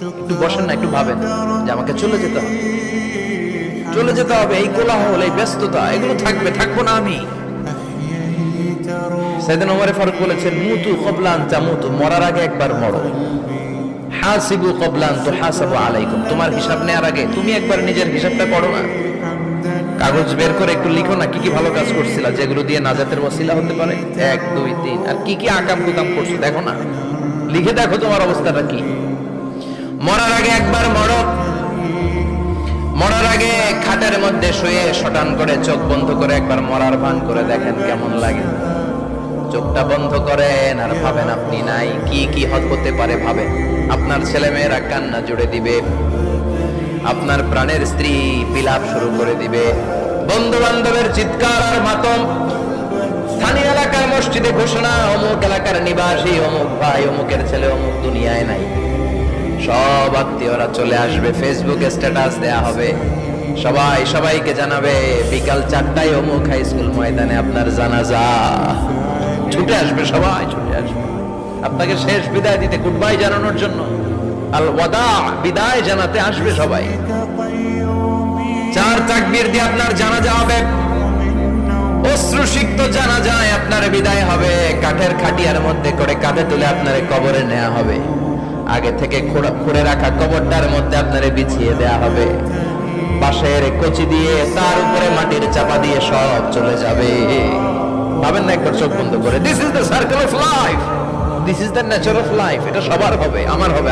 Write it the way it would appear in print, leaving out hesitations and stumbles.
একটু বসেন না, একটু ভাবেন যে আমাকে চলে যেতে হবে, চলে যেতে হবে। এই কোলাহল, এই ব্যস্ততা, এগুলো থাকবে, থাকবো না আমি। সাইয়েদনা ওমর ফারুক বলেছেন, মুতু ক্বাবলা আন তামুতু, মরার আগে একবার মরো। হাসিবু ক্বাবলা আন তুহাসাবু আলাইকুম, তোমার হিসাব নেওয়ার আগে তুমি একবার নিজের হিসাবটা করো না। কাগজ বের করে একটু লিখো না, কি কি ভালো কাজ করছিলা যেগুলো দিয়ে নাজাতের ওসিলা হতে পারে, 1 2 3, আর কি কি আকাম কুকাম করছো দেখো না, লিখে দেখো তোমার অবস্থাটা কি। মরার আগে একবার মরো। মরার আগে খাটের মধ্যে শুয়ে শটান করে চোখ বন্ধ করে একবার মরার ভান করে দেখেন কেমন লাগে। চোখটা বন্ধ করেন আর ভাবেন আপনি নাই, কি কি হতে পারে ভাবেন। আপনার ছেলে মেয়েরা কান্না জুড়ে দিবে, আপনার প্রাণের স্ত্রী বিলাপ শুরু করে দিবে, বন্ধু বান্ধবের চিৎকার আর মাতম, স্থানীয় এলাকার মসজিদে ঘোষণা, অমুক এলাকার নিবাসী অমুক ভাই অমুকের ছেলে অমুক দুনিয়ায় নাই। সব আত্মীয়রা চলে আসবে, ফেসবুকে স্ট্যাটাস দেয়া হবে, সবাই সবাইকে জানাবে বিকাল 4টায় অমুক হাই স্কুল ময়দানে আপনার জানাজা। ছুটে আসবে, সবাই ছুটে আসবে আপনাকে শেষ বিদায় দিতে, গুড বাই জানানোর জন্য, আল ওয়াদা, বিদায় জানাতে আসবে সবাই। 4 তাকবীর দিয়ে আপনার জানাজা হবে, অশ্রুসিক্ত জানাজায় আপনার বিদায় হবে। কাঠের খাটিয়ার মধ্যে করে কাঁধে তুলে আপনার কবরে নেওয়া হবে, আগে থেকে খুঁড়ে রাখা কবরটার মধ্যে আপনারে বিছিয়ে দেয়া হবে, বাঁশের কচি দিয়ে তার উপরে মাটির চাপা দিয়ে সব চলে যাবে। ভাবেন না একবার চোখ বন্ধ করে, this is the circle of life, this is the nature of life. এটা সবার হবে, আমার হবে।